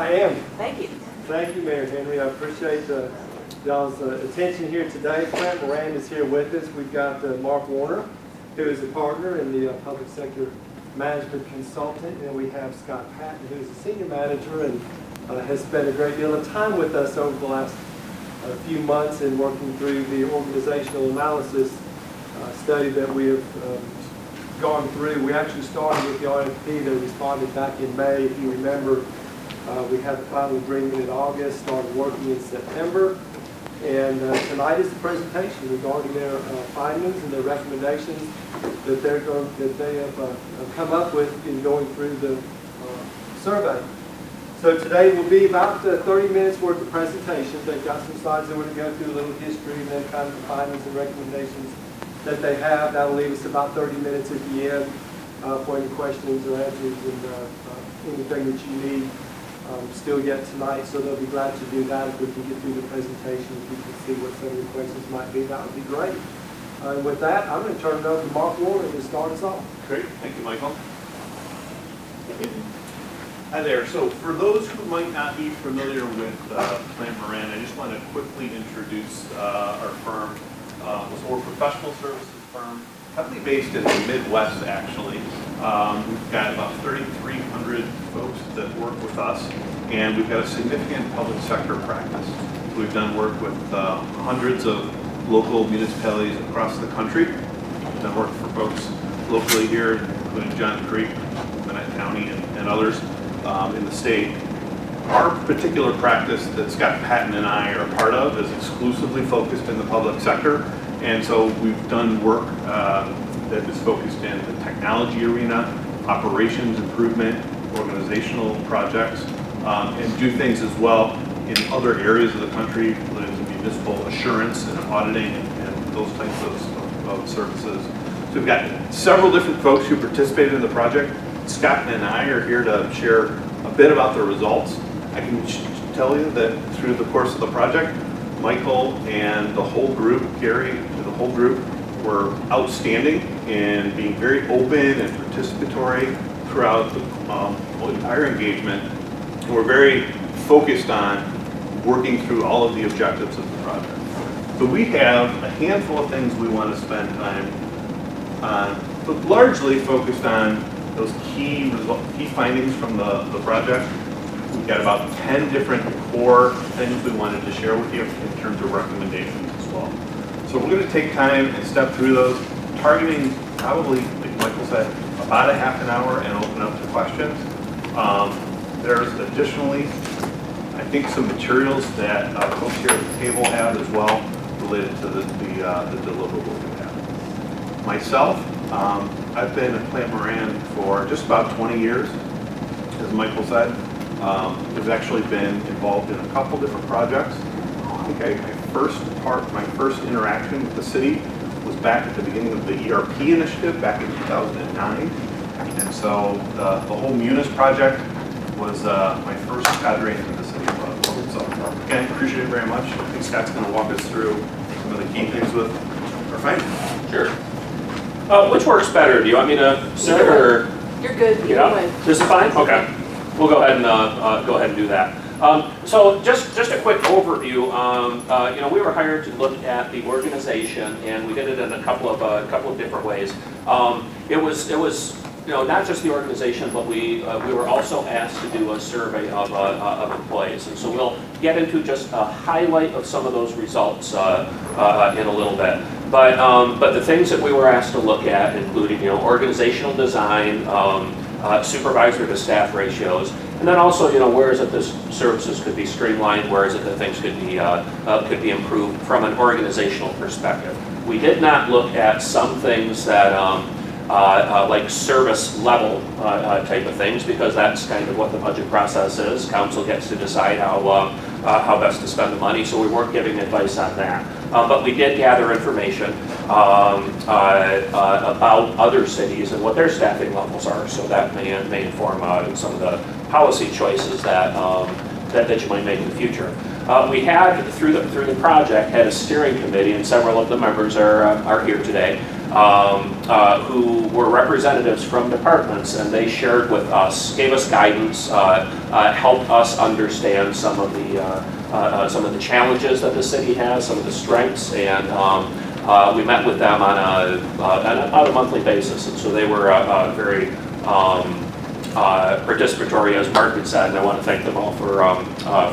I am. Thank you. Thank you, Mayor Henry. I appreciate y'all's attention here today. Plante Moran is here with us. We've got Mark Warner, who is a partner in the public sector management consultant, and we have Scott Patton, who is a senior manager and has spent a great deal of time with us over the last few months in working through the organizational analysis study that we have gone through. We actually started with the RFP. They responded back in May. If you remember, we had the final agreement in August, started working in September, and tonight is the presentation regarding their findings and their recommendations that they have come up with in going through the survey. So today will be about 30 minutes worth of presentations. They've got some slides that we're going to go through, a little history, and then kind of the findings and recommendations that they have. That'll leave us about 30 minutes at the end for any questions or answers and anything that you need still yet tonight. So they'll be glad to do that if we can get through the presentation. If you can see what some of the questions might be, that would be great. And with that, I'm going to turn it over to Mark Warner to start us off. Great, thank you, Michael. Hi there. So for those who might not be familiar with Plante Moran, I just want to quickly introduce our firm. So we're a professional services firm, heavily based in the Midwest, actually. We've got about 3,300 folks that work with us, and we've got a significant public sector practice. We've done work with hundreds of local municipalities across the country. We've done work for folks locally here, including John Creek, Gwinnett County, and others in the state. Our particular practice that Scott Patton and I are part of is exclusively focused in the public sector, and so we've done work that is focused in the technology arena, operations improvement, organizational projects, and do things as well in other areas of the country, related to municipal assurance and auditing and those types of services. So we've got several different folks who participated in the project. Scott and I are here to share a bit about the results. I can tell you that through the course of the project, Michael and the whole group, Gary and the whole group, were outstanding in being very open and participatory throughout the entire engagement. And we're very focused on working through all of the objectives of the project. So we have a handful of things we want to spend time on, but largely focused on those key findings from the project. We've got about 10 different core things we wanted to share with you in terms of recommendations as well. So we're going to take time and step through those, targeting probably, like Michael said, about a half an hour and open up to questions. There's additionally, I think, some materials that folks here at the table have as well related to the deliverables we have. Myself, I've been at Plante Moran for just about 20 years, as Michael said. I've actually been involved in a couple different projects. I think my first interaction with the city was back at the beginning of the ERP initiative back in 2009. And so the whole Munis project was my first cadre into the city of Roswell. So again, appreciate it very much. I think Scott's going to walk us through some of the key things with our findings. Sure. Which works better? Do you want me to sit or? You're good. Either way. This is fine? Okay. We'll go ahead and do that. So just a quick overview. We were hired to look at the organization, and we did it in a couple of different ways. It was not just the organization, but we were also asked to do a survey of employees, and so we'll get into just a highlight of some of those results in a little bit. But the things that we were asked to look at, including organizational design, supervisor to staff ratios, and then also where is it that services could be streamlined, where is it that things could be improved from an organizational perspective. We did not look at some things that like service level type of things, because that's kind of what the budget process is. Council gets to decide how best to spend the money, so we weren't giving advice on that. But we did gather information about other cities and what their staffing levels are, so that may inform some of the policy choices that you might make in the future. We had, through the project, had a steering committee, and several of the members are here today. who were representatives from departments, and they shared with us, gave us guidance, helped us understand some of the challenges that the city has, some of the strengths, and we met with them on about a monthly basis, and so they were very participatory, as Mark had said, and I want to thank them all for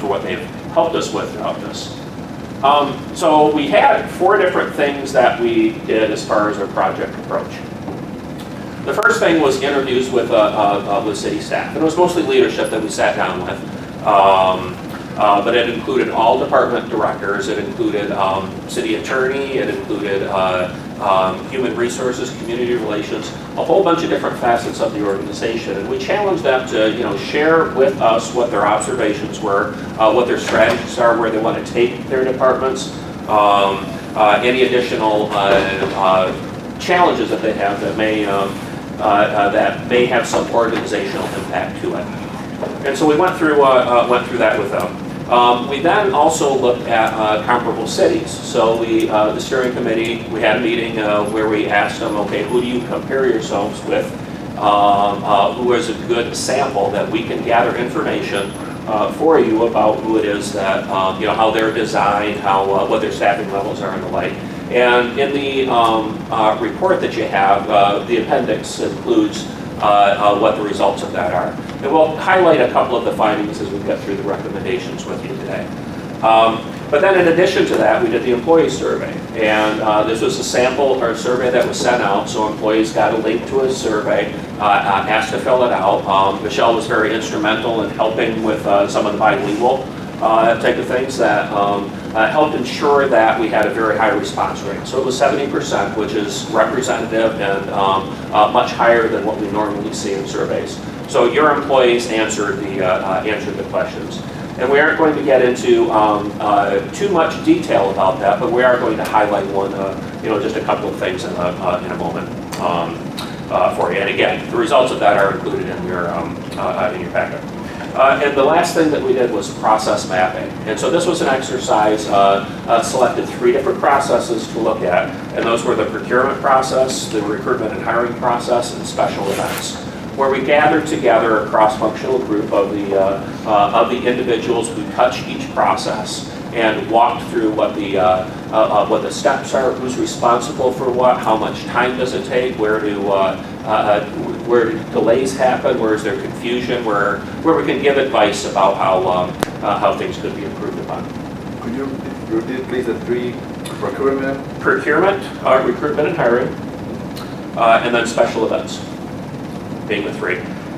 what they've helped us with throughout this. So we had 4 different things that we did as far as our project approach. The first thing was interviews with city staff, and it was mostly leadership that we sat down with. But it included all department directors, it included city attorney, it included human resources, community relations, a whole bunch of different facets of the organization. And we challenged them to share with us what their observations were, what their strategies are, where they want to take their departments, any additional challenges that they have that may have some organizational impact to it. And so we went through that with them. We then also looked at comparable cities. So the steering committee, we had a meeting where we asked them, okay, who do you compare yourselves with? Who is a good sample that we can gather information for you about who it is that, how they're designed, what their staffing levels are and the like. And in the report that you have, the appendix includes what the results of that are. And we'll highlight a couple of the findings as we get through the recommendations with you today. But then in addition to that, we did the employee survey. And this was a sample or survey that was sent out, so employees got a link to a survey, asked to fill it out. Michelle was very instrumental in helping with some of the bilingual type of things that helped ensure that we had a very high response rate. So it was 70%, which is representative and much higher than what we normally see in surveys. So your employees answered the questions. And we aren't going to get into too much detail about that, but we are going to highlight one, just a couple of things in a moment for you. And again, the results of that are included in your packet. And the last thing that we did was process mapping. And so this was an exercise, selected 3 different processes to look at, and those were the procurement process, the recruitment and hiring process, and special events, where we gathered together a cross-functional group of the individuals who touch each process and walked through what the steps are, who's responsible for what, how much time does it take, where do delays happen, where is there confusion, where we can give advice about how things could be improved upon. Could you repeat, please, the 3 procurement? Procurement, recruitment and hiring, and then special events, being the 3.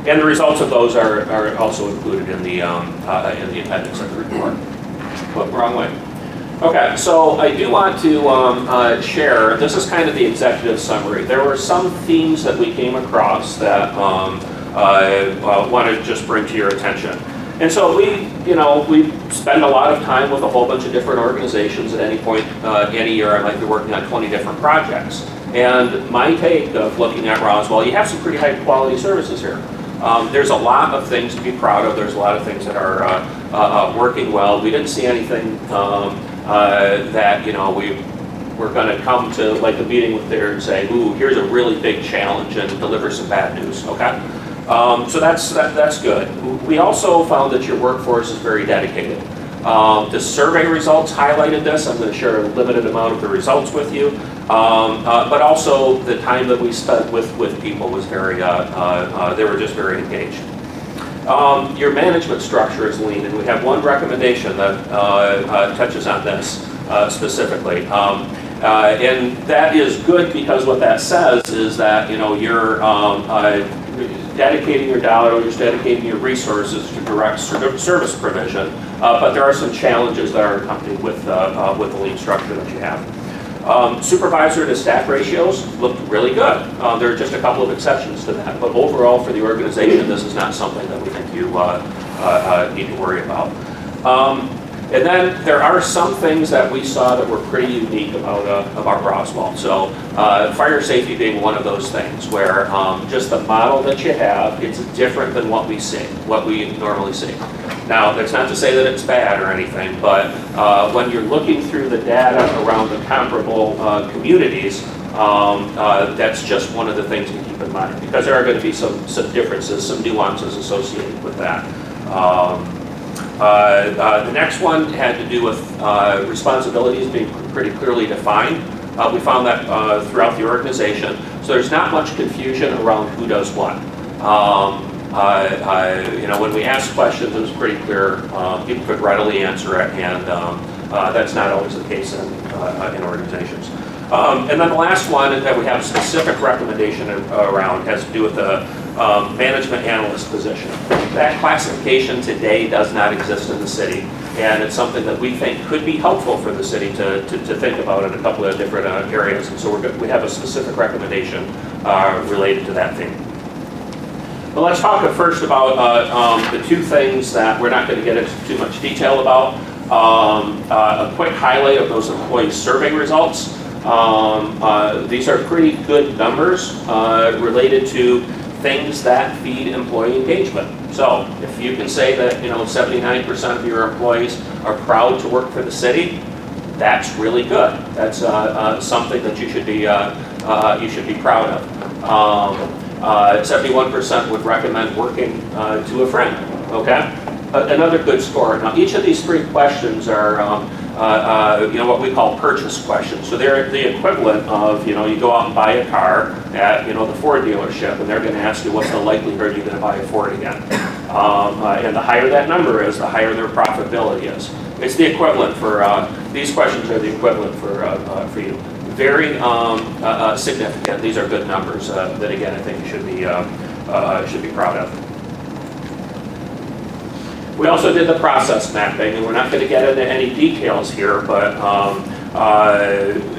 And the results of those are also included in the appendix of the report. Whoop, wrong way. Okay, so I do want to share, this is kind of the executive summary. There were some themes that we came across that I want to just bring to your attention. And so we spend a lot of time with a whole bunch of different organizations at any point, any year. I might be working on 20 different projects. And my take of looking at Roswell, you have some pretty high quality services here. There's a lot of things to be proud of. There's a lot of things that are working well. We didn't see anything that we're going to come to like a meeting with there and say, ooh, here's a really big challenge and deliver some bad news. Okay, so that's good. We also found that your workforce is very dedicated. The survey results highlighted this. I'm going to share a limited amount of the results with you. But also the time that we spent with people was very, they were just very engaged. Your management structure is lean, and we have one recommendation that touches on this specifically. And that is good because what that says is that you're dedicating your dollars, dedicating your resources to direct service provision, but there are some challenges that are accompanied with the lean structure that you have. Supervisor to staff ratios looked really good. There are just a couple of exceptions to that, but overall for the organization, this is not something that we think you need to worry about. And then there are some things that we saw that were pretty unique about Roswell. So fire safety being one of those things where just the model that you have, it's different than what we normally see. Now, that's not to say that it's bad or anything, but when you're looking through the data around the comparable communities, That's just one of the things to keep in mind, because there are going to be some differences, some nuances associated with that. The next one had to do with responsibilities being pretty clearly defined. We found that throughout the organization, so there's not much confusion around who does what. When we asked questions, it was pretty clear. People could readily answer it, and that's not always the case in organizations. And then the last one that we have a specific recommendation around has to do with the management analyst position. That classification today does not exist in the city, and it's something that we think could be helpful for the city to think about in a couple of different areas. And so we have a specific recommendation related to that theme. But let's talk first about the two things that we're not going to get into too much detail about. A quick highlight of those employee survey results. These are pretty good numbers related to things that feed employee engagement. So if you can say that 79% of your employees are proud to work for the city, that's really good. That's something that you should be proud of. 71% would recommend working to a friend. Okay, another good score. Now each of these three questions are what we call purchase questions. So they're the equivalent of, you go out and buy a car at, the Ford dealership, and they're going to ask you what's the likelihood you're going to buy a Ford again. And the higher that number is, the higher their profitability is. It's the equivalent for, these questions are the equivalent for you. Very significant. These are good numbers that, again, I think you should be proud of. We also did the process mapping, and we're not going to get into any details here, but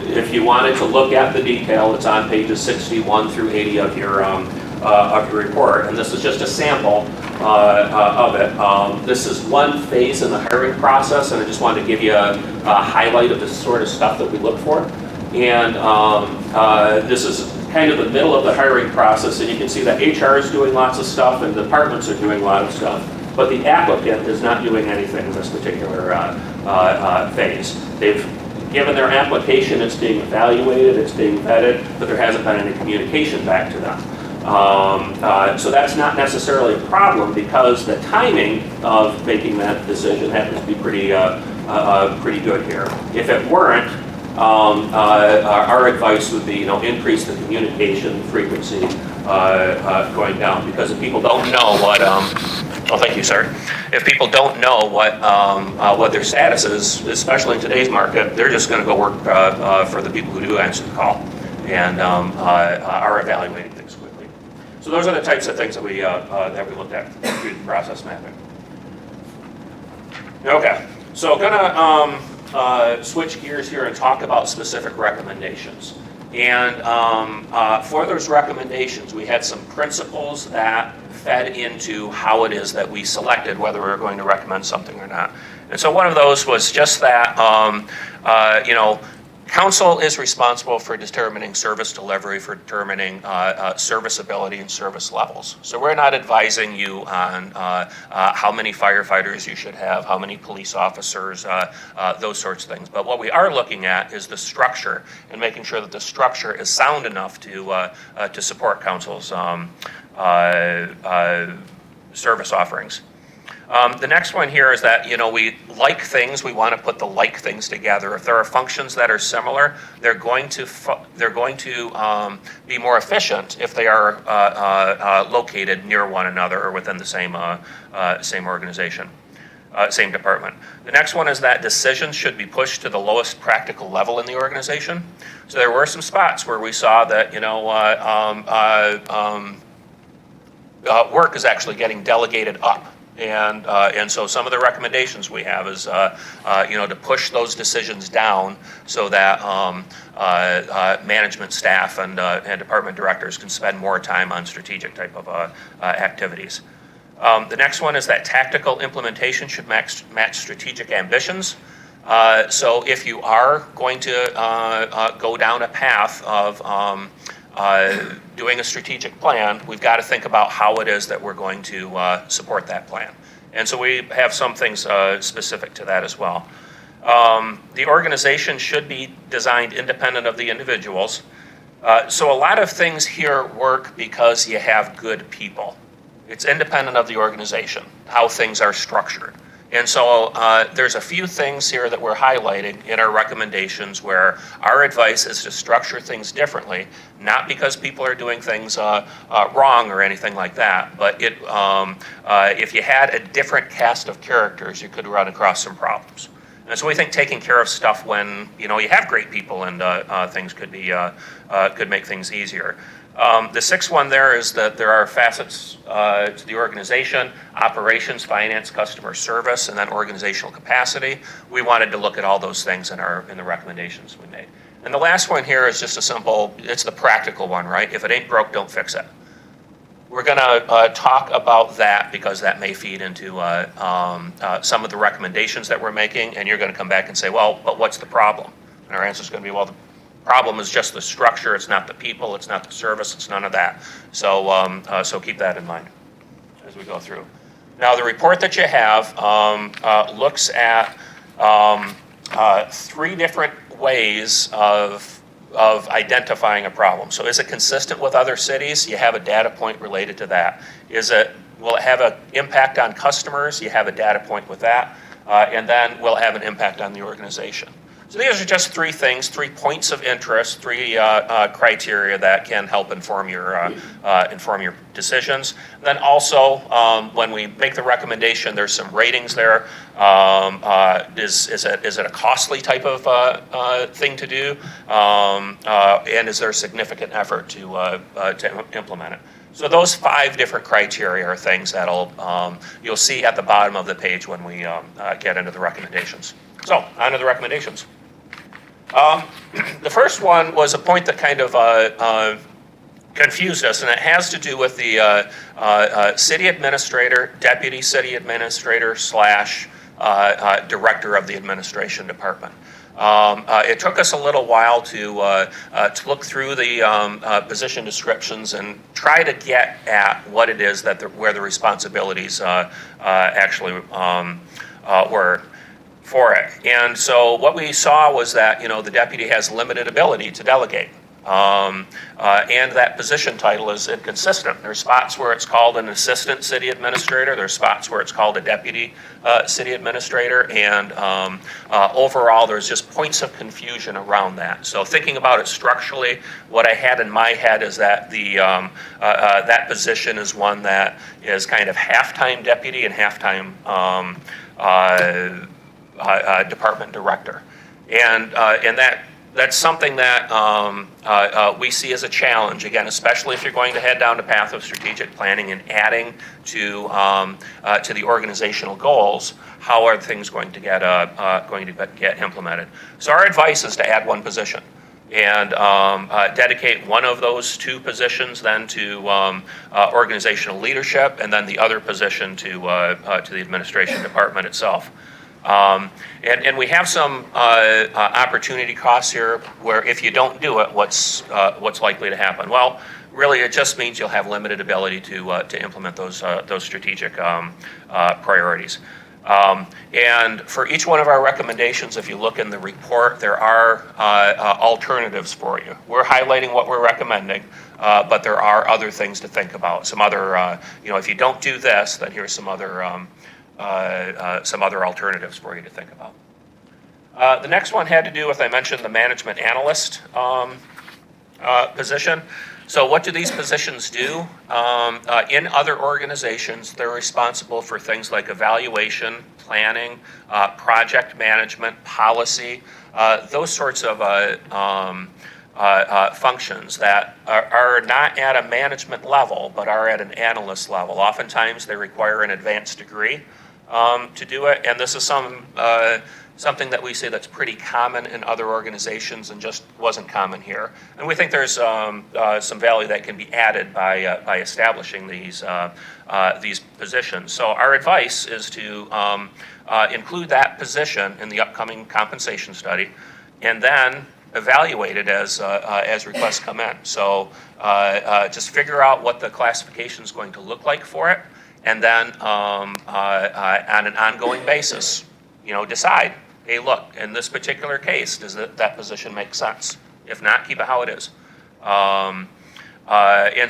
if you wanted to look at the detail, it's on pages 61 through 80 of your report, and this is just a sample of it. This is one phase in the hiring process, and I just wanted to give you a highlight of the sort of stuff that we look for. And this is kind of the middle of the hiring process, and you can see that HR is doing lots of stuff and departments are doing a lot of stuff. But the applicant is not doing anything in this particular phase. They've given their application, it's being evaluated, it's being vetted, but there hasn't been any communication back to them. So that's not necessarily a problem, because the timing of making that decision happens to be pretty good here. If it weren't, our advice would be, increase the communication frequency going down, because if people don't know what, thank you, sir. If people don't know what their status is, especially in today's market, they're just going to go work for the people who do answer the call and are evaluating things quickly. So those are the types of things that we looked at through the process mapping. Okay, so gonna switch gears here and talk about specific recommendations. And for those recommendations, we had some principles that fed into how it is that we selected whether we were going to recommend something or not. And so one of those was just that, council is responsible for determining service delivery, for determining serviceability and service levels. So we're not advising you on how many firefighters you should have, how many police officers, those sorts of things. But what we are looking at is the structure and making sure that the structure is sound enough to support council's service offerings. The next one here is that, we like things, we want to put the like things together. If there are functions that are similar, they're going to be more efficient if they are located near one another or within the same organization, same department. The next one is that decisions should be pushed to the lowest practical level in the organization. So there were some spots where we saw that, work is actually getting delegated up. And so some of the recommendations we have is, to push those decisions down so that management staff and department directors can spend more time on strategic type of activities. The next one is that tactical implementation should match strategic ambitions. So if you are going to go down a path of doing a strategic plan, we've got to think about how it is that we're going to support that plan. And so we have some things specific to that as well. The organization should be designed independent of the individuals. So a lot of things here work because you have good people. It's independent of the organization, how things are structured. And so there's a few things here that we're highlighting in our recommendations where our advice is to structure things differently, not because people are doing things wrong or anything like that, but if you had a different cast of characters, you could run across some problems. And so we think taking care of stuff when you have great people and things could make things easier. The sixth one there is that there are facets to the organization: operations, finance, customer service, and then organizational capacity. We wanted to look at all those things in the recommendations we made. And the last one here is just it's the practical one, right? If it ain't broke, don't fix it. We're going to talk about that because that may feed into some of the recommendations that we're making, and you're going to come back and say, well, but what's the problem? And our answer is going to be, well, the problem is just the structure. It's not the people. It's not the service. It's none of that. So keep that in mind as we go through. Now, the report that you have looks at 3 different ways of identifying a problem. So is it consistent with other cities? You have a data point related to that. Will it have an impact on customers? You have a data point with that. And then will it have an impact on the organization? So these are just 3 things, 3 points of interest, 3 criteria that can help inform your decisions. Then also, when we make the recommendation, there's some ratings there. Is it a costly type of thing to do? And is there significant effort to implement it? So those 5 different criteria are things you'll see at the bottom of the page when we get into the recommendations. So on to the recommendations. The first one was a point that kind of confused us, and it has to do with the city administrator, deputy city administrator / director of the administration department. It took us a little while to look through the position descriptions and try to get at what it is where the responsibilities actually were for it. And so what we saw was that the deputy has limited ability to delegate. And that position title is inconsistent. There's spots where it's called an assistant city administrator. There's spots where it's called a deputy city administrator. And overall, there's just points of confusion around that. So thinking about it structurally, what I had in my head is that that position is one that is kind of half-time deputy and half-time department director. And that's something that we see as a challenge, again, especially if you're going to head down the path of strategic planning and adding to the organizational goals. How are things going to get implemented? So our advice is to add 1 position and dedicate one of those 2 positions then to organizational leadership, and then the other position to the administration department itself. And we have some opportunity costs here where if you don't do it, what's likely to happen? Well, really, it just means you'll have limited ability to implement those strategic priorities. And for each one of our recommendations, if you look in the report, there are alternatives for you. We're highlighting what we're recommending, but there are other things to think about. Some other, if you don't do this, then here's some other alternatives for you to think about. The next one had to do with, I mentioned, the management analyst position. So what do these positions do? In other organizations, they're responsible for things like evaluation, planning, project management, policy, those sorts of functions that are not at a management level, but are at an analyst level. Oftentimes, they require an advanced degree to do it, and this is something that we see that's pretty common in other organizations and just wasn't common here. And we think there's some value that can be added by establishing these positions. So our advice is to include that position in the upcoming compensation study, and then evaluate it as requests come in. So just figure out what the classification is going to look like for it, and then on an ongoing basis, decide, hey, look, in this particular case, does that position make sense? If not, keep it how it is. And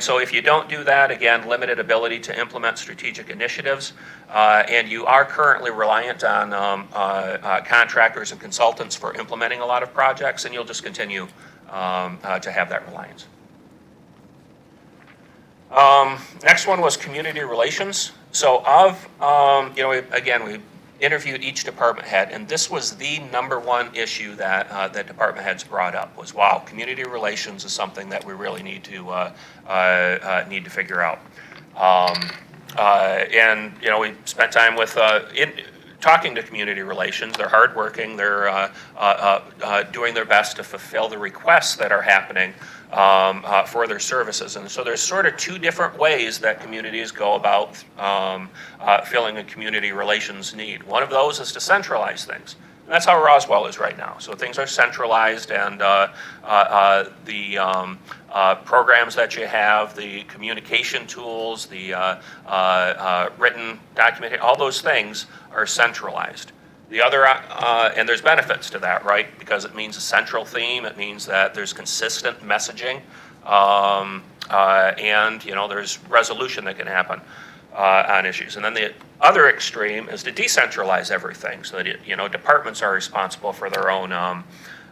so if you don't do that, again, limited ability to implement strategic initiatives, and you are currently reliant on contractors and consultants for implementing a lot of projects, and you'll just continue to have that reliance. Next one was community relations. So we interviewed each department head, and this was the #1 issue that that department heads brought up was, wow, community relations is something that we really need to figure out. And we spent time with talking to community relations. They're hardworking. They're doing their best to fulfill the requests that are happening for their services. And so there's sort of 2 different ways that communities go about filling a community relations need. One of those is to centralize things. And that's how Roswell is right now. So things are centralized, and the programs that you have, the communication tools, the written documentation, all those things are centralized. The other, and there's benefits to that, right? Because it means a central theme. It means that there's consistent messaging, and there's resolution that can happen on issues. And then the other extreme is to decentralize everything, so that departments are responsible for their own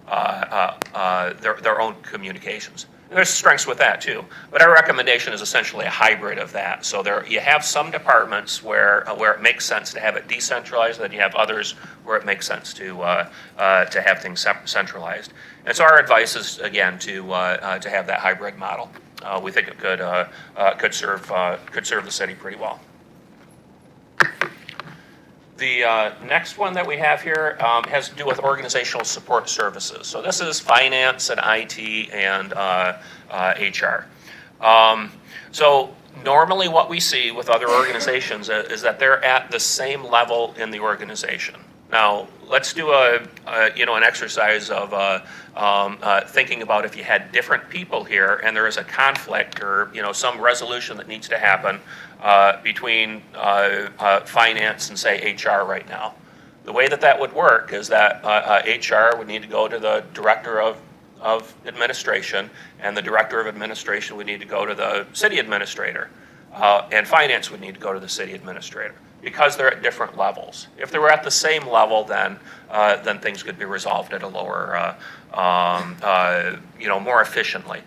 their own communications. And there's strengths with that too, but our recommendation is essentially a hybrid of that. So you have some departments where it makes sense to have it decentralized, then you have others where it makes sense to have things centralized. And so our advice is, again, to have that hybrid model. We think it could serve the city pretty well. The next one that we have here has to do with organizational support services. So this is finance and IT and HR. So normally what we see with other organizations is that they're at the same level in the organization. Now, let's do an exercise of thinking about if you had different people here and there is a conflict or some resolution that needs to happen between finance and say HR right now. The way that would work is that HR would need to go to the director of administration, and the director of administration would need to go to the city administrator, and finance would need to go to the city administrator, because they're at different levels. If they were at the same level, then things could be resolved at a lower, more efficiently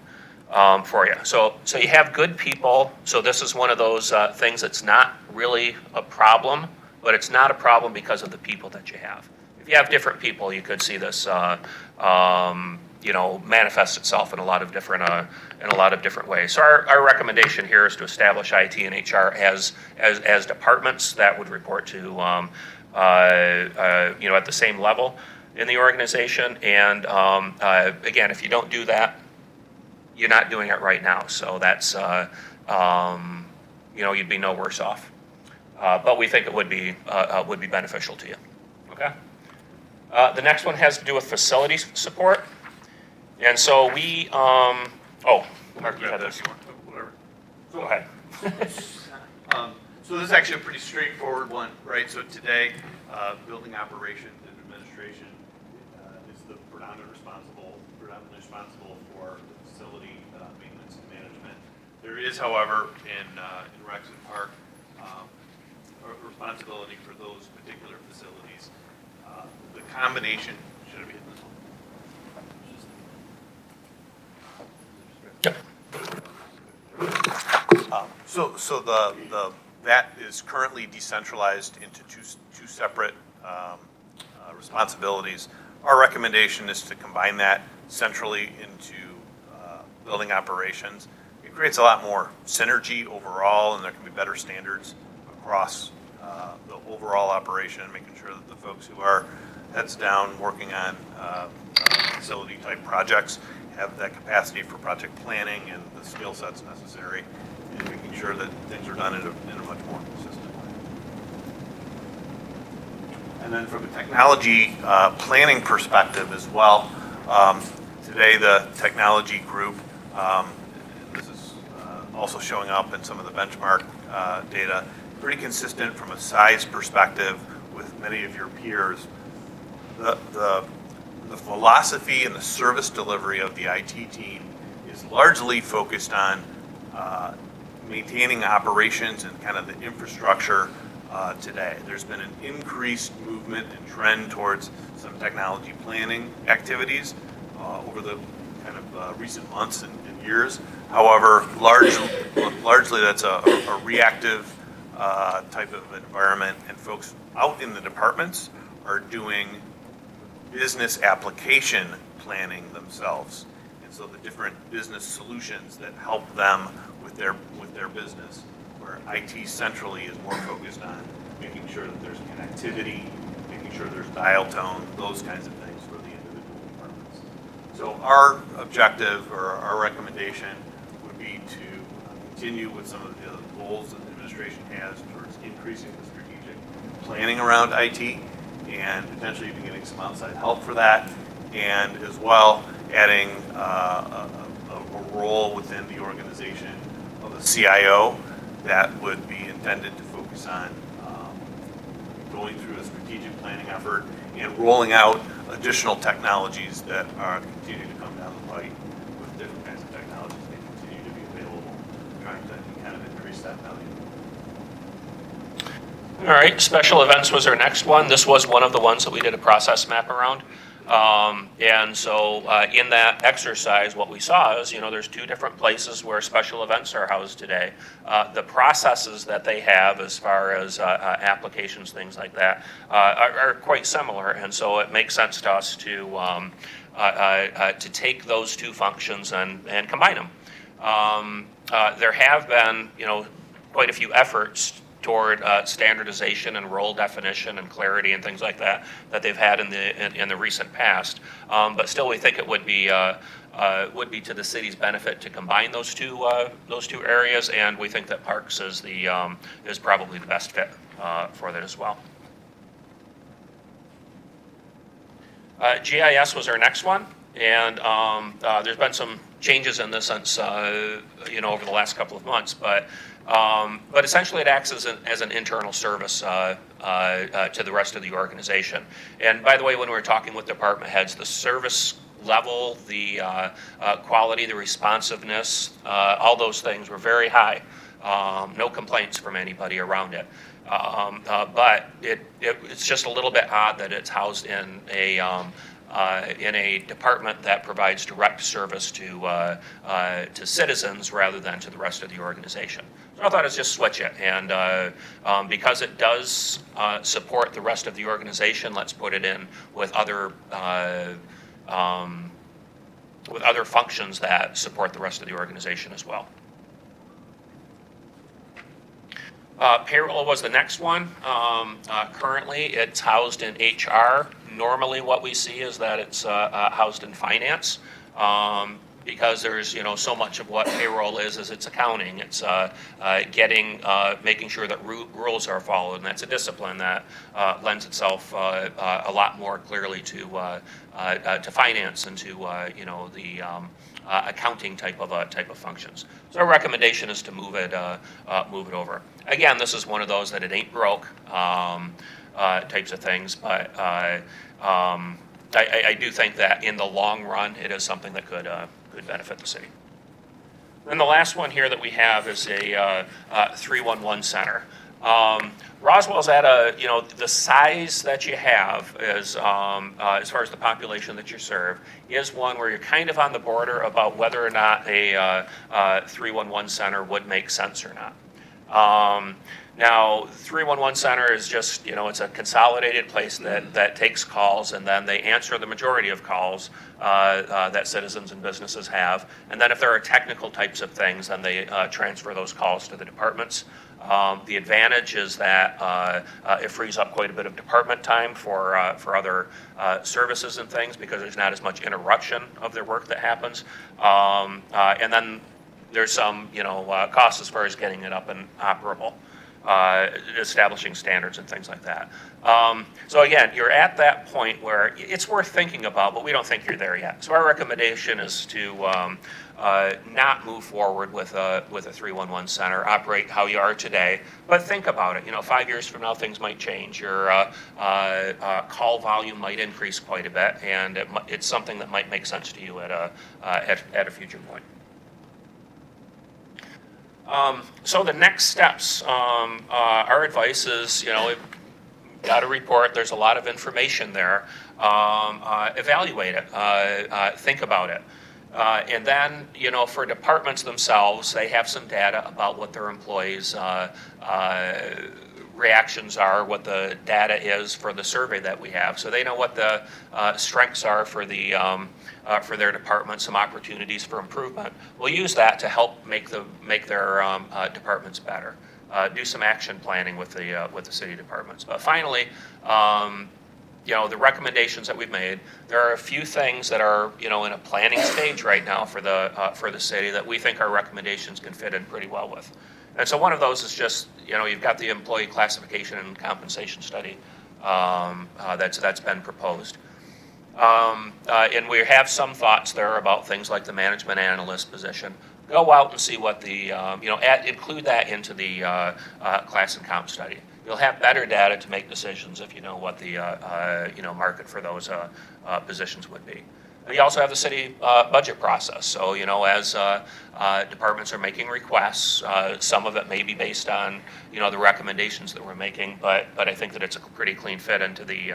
for you. So you have good people. So this is one of those things that's not really a problem, but it's not a problem because of the people that you have. If you have different people, you could see this, manifest itself in a lot of different ways. So our recommendation here is to establish IT and HR as departments that would report to at the same level in the organization. And again, if you don't do that, you're not doing it right now. So that's you'd be no worse off. But we think it would be beneficial to you. Okay. The next one has to do with facility support. And so we, Mark, you had this. Whatever. Go ahead. So this is actually a pretty straightforward one, right? So today, building operations and administration is the predominantly responsible for the facility maintenance and management. There is, however, in Rexon Park, a responsibility for those particular facilities. The combination, should I be hitting this one? So that is currently decentralized into two separate responsibilities. Our recommendation is to combine that centrally into building operations. It creates a lot more synergy overall, and there can be better standards across the overall operation, making sure that the folks who are heads down working on facility type projects have that capacity for project planning and the skill sets necessary, and making sure that things are done in a much more consistent way. And then from a technology planning perspective as well, today the technology group, this is also showing up in some of the benchmark data, pretty consistent from a size perspective with many of your peers. The philosophy and the service delivery of the IT team is largely focused on maintaining operations and kind of the infrastructure today. There's been an increased movement and trend towards some technology planning activities over the kind of recent months and years. However, largely that's a reactive type of environment, and folks out in the departments are doing business application planning themselves. And so the different business solutions that help them with their business, where IT centrally is more focused on making sure that there's connectivity, making sure there's dial tone, those kinds of things for the individual departments. So our objective or our recommendation would be to continue with some of the goals that the administration has towards increasing the strategic planning around IT, and potentially even getting some outside help for that, and as well adding a role within the organization of a CIO that would be intended to focus on going through a strategic planning effort and rolling out additional technologies that are continuing to come down the pipe with different kinds of technologies that continue to be available, trying to kind of increase that value. All right, special events was our next one. This was one of the ones that we did a process map around. And so in that exercise, what we saw is, there's two different places where special events are housed today. The processes that they have as far as applications, things like that, are quite similar. And so it makes sense to us to take those two functions and combine them. There have been, quite a few efforts toward standardization and role definition and clarity and things like that they've had in the recent past. But still, we think it would be to the city's benefit to combine those two areas, and we think that Parks is probably the best fit for that as well. GIS was our next one, and there's been some changes in this since over the last couple of months, but essentially it acts as an internal service to the rest of the organization. And by the way, when we were talking with department heads, the service level, the quality, the responsiveness, all those things were very high. No complaints from anybody around it. But it's just a little bit odd that it's housed in a department that provides direct service to citizens rather than to the rest of the organization. So I thought I'd just switch it, and because it does support the rest of the organization, let's put it in with other functions that support the rest of the organization as well. Payroll was the next one. Currently, it's housed in HR. Normally, what we see is that it's housed in finance, because there's so much of what payroll is its accounting. It's making sure that rules are followed, and that's a discipline that lends itself a lot more clearly to finance and to the accounting type of functions. So our recommendation is to move it over. Again, this is one of those that it ain't broke types of things, but I do think that in the long run, it is something that could benefit the city. And the last one here that we have is a 311 center. Roswell's at the size that you have is, as far as the population that you serve, is one where you're kind of on the border about whether or not a 311 center would make sense or not. Now, 311 center is just, it's a consolidated place that takes calls, and then they answer the majority of calls that citizens and businesses have. And then if there are technical types of things, then they transfer those calls to the departments. The advantage is that it frees up quite a bit of department time for other services and things, because there's not as much interruption of their work that happens. And then there's some costs as far as getting it up and operable, establishing standards and things like that. So again, you're at that point where it's worth thinking about, but we don't think you're there yet. So our recommendation is to not move forward with a 311 center, operate how you are today, but think about it. 5 years from now, things might change. Your call volume might increase quite a bit, and it's something that might make sense to you at a future point. So the next steps, our advice is, we've got a report, there's a lot of information there. Evaluate it, think about it. And then, for departments themselves, they have some data about what their employees' reactions are, what the data is for the survey that we have. So they know what the strengths are for their department, some opportunities for improvement. We'll use that to help make their departments better. Do some action planning with the city departments. But finally, the recommendations that we've made, there are a few things that are, in a planning stage right now for the city that we think our recommendations can fit in pretty well with. And so one of those is just, you've got the employee classification and compensation study that's been proposed. And we have some thoughts there about things like the management analyst position. Go out and see what the, include that into the class and comp study. You'll have better data to make decisions if you know what the, market for those positions would be. You also have the city budget process. So, as departments are making requests, some of it may be based on, the recommendations that we're making, but I think that it's a pretty clean fit into the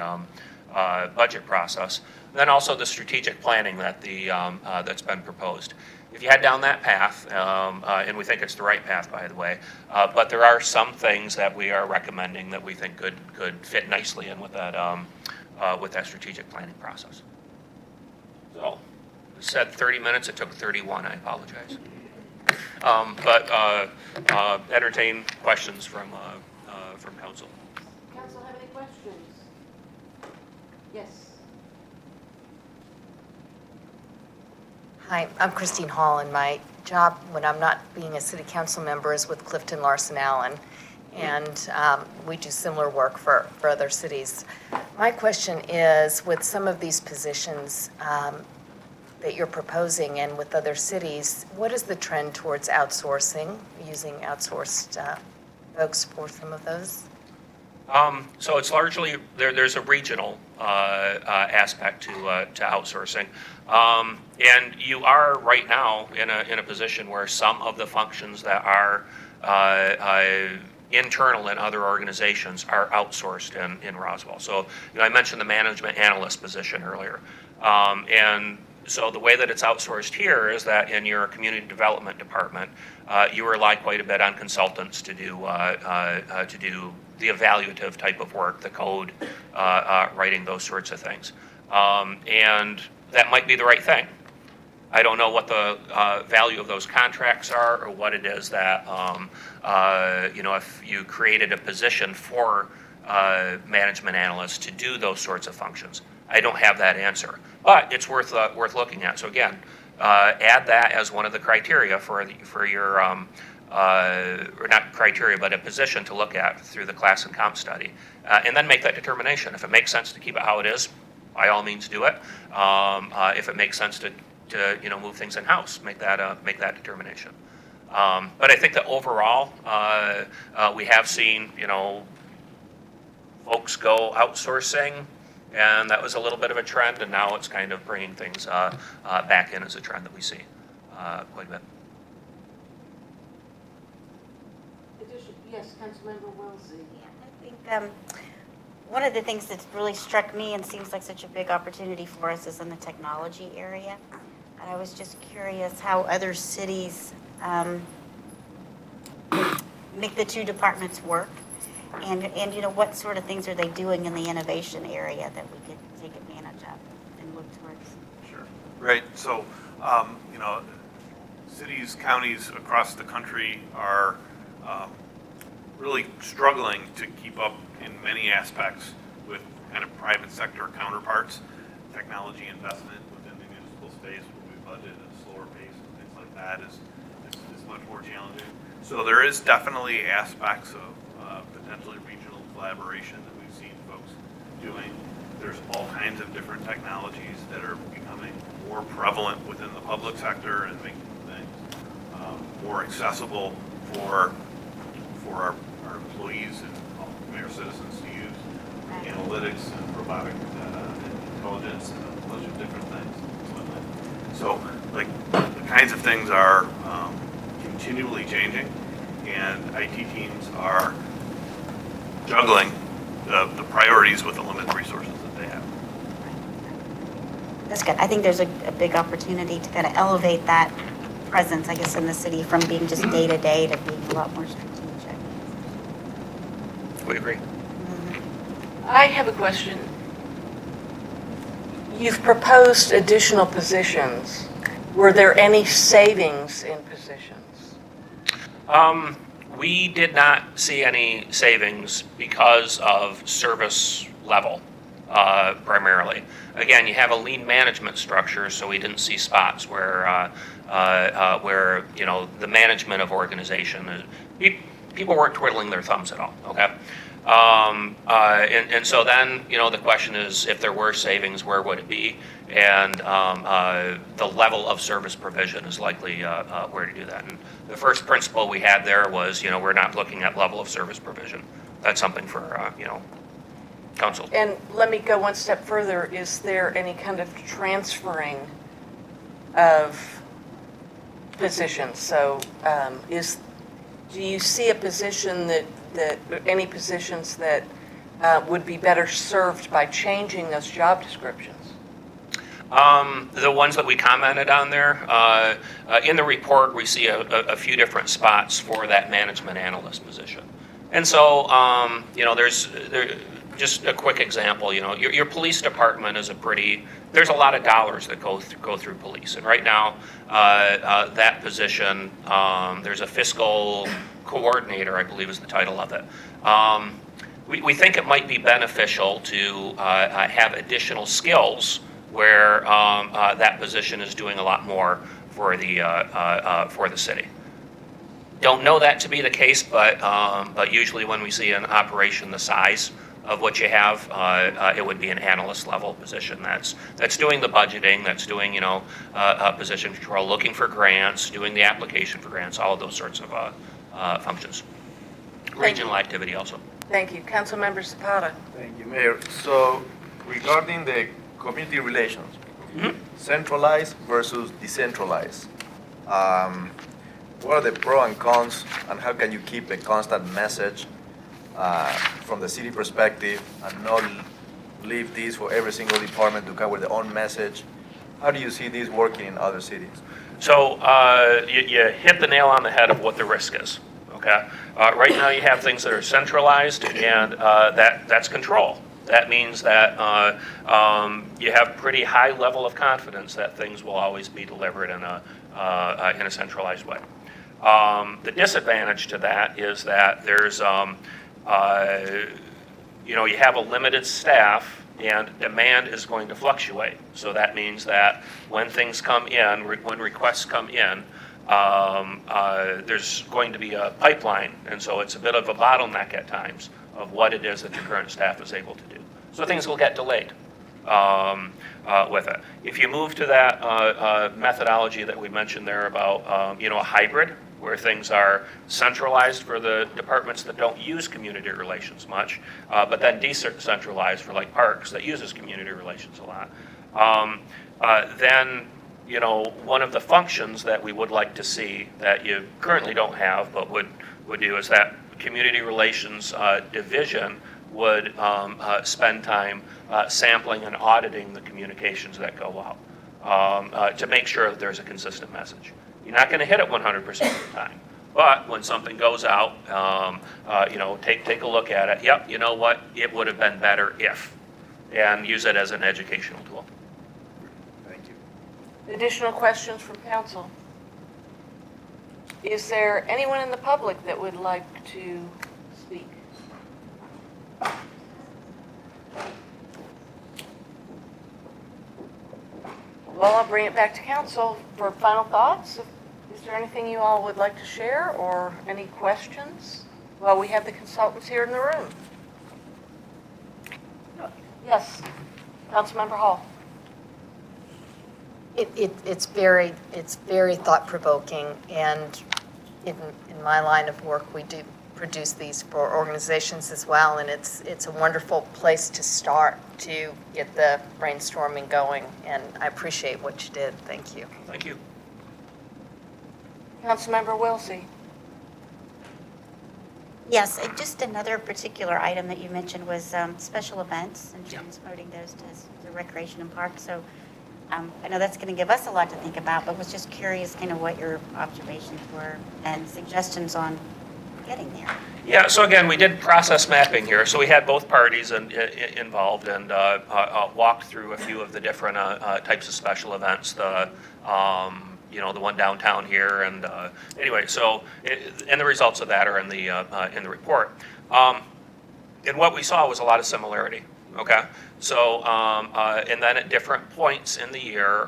budget process. And then also the strategic planning that's been proposed. If you head down that path, and we think it's the right path, by the way, but there are some things that we are recommending that we think could fit nicely in with that strategic planning process. So, it said 30 minutes, it took 31, I apologize. But entertain questions from council. Council have any questions? Yes. Hi, I'm Christine Hall, and my job when I'm not being a city council member is with Clifton Larson Allen, and we do similar work for other cities. My question is, with some of these positions that you're proposing and with other cities, what is the trend towards outsourcing, using outsourced folks for some of those? So it's largely, there's a regional aspect to outsourcing. And you are right now in a position where some of the functions that are internal in other organizations are outsourced in Roswell. So, I mentioned the management analyst position earlier. And so the way that it's outsourced here is that in your community development department, you rely quite a bit on consultants to do the evaluative type of work, the code writing, those sorts of things. And that might be the right thing. I don't know what the value of those contracts are or what it is that, if you created a position for management analysts to do those sorts of functions. I don't have that answer, but it's worth looking at. So again, add that as one of the criteria for your, or not criteria, but a position to look at through the class and comp study, and then make that determination. If it makes sense to keep it how it is, by all means do it. If it makes sense to move things in-house, make that determination. But I think that overall, we have seen, folks go outsourcing, and that was a little bit of a trend, and now it's kind of bringing things back in as a trend that we see quite a bit. Yes, Councilmember Wilsey. Yeah, I think one of the things that's really struck me and seems like such a big opportunity for us is in the technology area. And I was just curious how other cities make the two departments work, and what sort of things are they doing in the innovation area that we could take advantage of and look towards. Sure. Right. So, cities, counties across the country are really struggling to keep up in many aspects with kind of private sector counterparts. Technology investment within the municipal space, where we budget at a slower pace and things like that is much more challenging. So there is definitely aspects of potentially regional collaboration that we've seen folks doing. There's all kinds of different technologies that are becoming more prevalent within the public sector and making things more accessible for our employees and our citizens to use. Analytics and robotic intelligence and a bunch of different things. So, the kinds of things are continually changing, and IT teams are juggling the priorities with the limited resources that they have. That's good. I think there's a big opportunity to kind of elevate that presence, I guess, in the city from being just day to day to being a lot more strategic. We agree. I have a question. You've proposed additional positions. Were there any savings in positions? We did not see any savings because of service level, primarily. Again, you have a lean management structure, so we didn't see spots where you know, the management of organization, people weren't twiddling their thumbs at all, okay? And so then, you know, the question is, if there were savings, where would it be? And the level of service provision is likely where to do that. And the first principle we had there was, you know, we're not looking at level of service provision. That's something for, you know, council. And let me go one step further. Is there any kind of transferring of positions? So do you see a position that any positions that would be better served by changing those job descriptions? The ones that we commented on there, in the report, we see a few different spots for that management analyst position. And so, you know, just a quick example, you know, your police department is there's a lot of dollars that go through police. And right now, that position, there's a fiscal coordinator, I believe is the title of it. We think it might be beneficial to have additional skills where that position is doing a lot more for the city. Don't know that to be the case, but usually when we see an operation the size of what you have, it would be an analyst level position that's doing the budgeting, that's doing, you know, position control, looking for grants, doing the application for grants, all of those sorts of functions. Regional activity also. Thank you. Councilmember Zapata. Thank you, Mayor. So regarding the community relations, centralized versus decentralized, what are the pros and cons, and how can you keep a constant message from the city perspective and not leave this for every single department to come with their own message? How do you see this working in other cities? So you hit the nail on the head of what the risk is. Okay. Right now you have things that are centralized, and that's control. That means that you have pretty high level of confidence that things will always be delivered in a centralized way. The disadvantage to that is that there's you know, you have a limited staff, and demand is going to fluctuate. So that means that when things come in, when requests come in, there's going to be a pipeline, and so it's a bit of a bottleneck at times of what it is that your current staff is able to do. So things will get delayed with it. If you move to that methodology that we mentioned there about, you know, a hybrid, where things are centralized for the departments that don't use community relations much, but then decentralized for like parks that uses community relations a lot, then, you know, one of the functions that we would like to see that you currently don't have but would do is that community relations division would spend time sampling and auditing the communications that go out to make sure that there's a consistent message. You're not going to hit it 100% of the time, but when something goes out, you know, take a look at it. Yep, you know what? It would have been better if, and use it as an educational tool. Thank you. Additional questions from council? Is there anyone in the public that would like to speak? Well, I'll bring it back to council for final thoughts. Is there anything you all would like to share or any questions? Well, we have the consultants here in the room. Yes, Councilmember Hall. It's very thought-provoking, and in my line of work, we do produce these for organizations as well, and it's a wonderful place to start to get the brainstorming going, and I appreciate what you did. Thank you. Thank you. Councilmember Wilsey. Yes, just another particular item that you mentioned was special events and Yeah. promoting those to recreation and parks. So I know that's going to give us a lot to think about, but was just curious kind of what your observations were and suggestions on getting there. Yeah, so again, we did process mapping here, so we had both parties involved and walked through a few of the different types of special events, the one downtown here, and anyway, so, and the results of that are in the report. And what we saw was a lot of similarity, okay? So, and then at different points in the year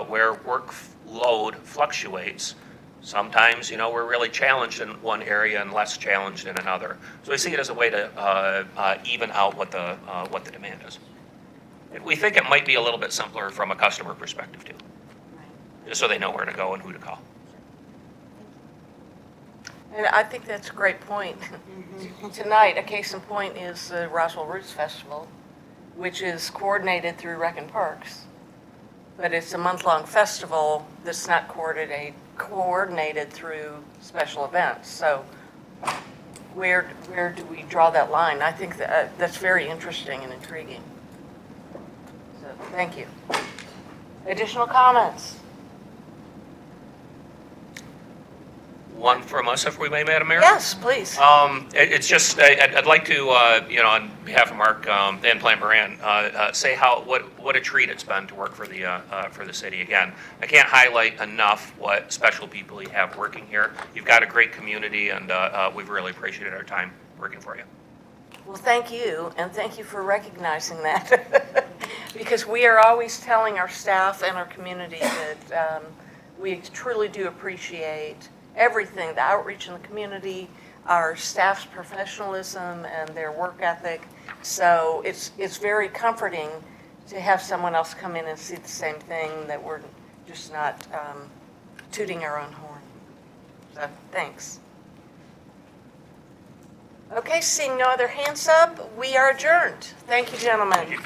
where workload fluctuates, sometimes, we're really challenged in one area and less challenged in another. So we see it as a way to even out what the demand is. And we think it might be a little bit simpler from a customer perspective too, just so they know where to go and who to call. And I think that's a great point. Tonight, a case in point is the Roswell Roots Festival, which is coordinated through Rec and Parks. But it's a month-long festival that's not coordinated through special events. So where do we draw that line? I think that's very interesting and intriguing. So thank you. Additional comments? One from us, if we may, Madam Mayor? Yes, please. It's just, I'd like to, on behalf of Mark and Plante Moran, say what a treat it's been to work for the city. Again, I can't highlight enough what special people you have working here. You've got a great community, and we've really appreciated our time working for you. Well, thank you, and thank you for recognizing that. Because we are always telling our staff and our community that we truly do appreciate everything, the outreach in the community, our staff's professionalism and their work ethic. So it's very comforting to have someone else come in and see the same thing, that we're just not tooting our own horn. So thanks. Okay, seeing no other hands up, we are adjourned. Thank you, gentlemen. Thank you.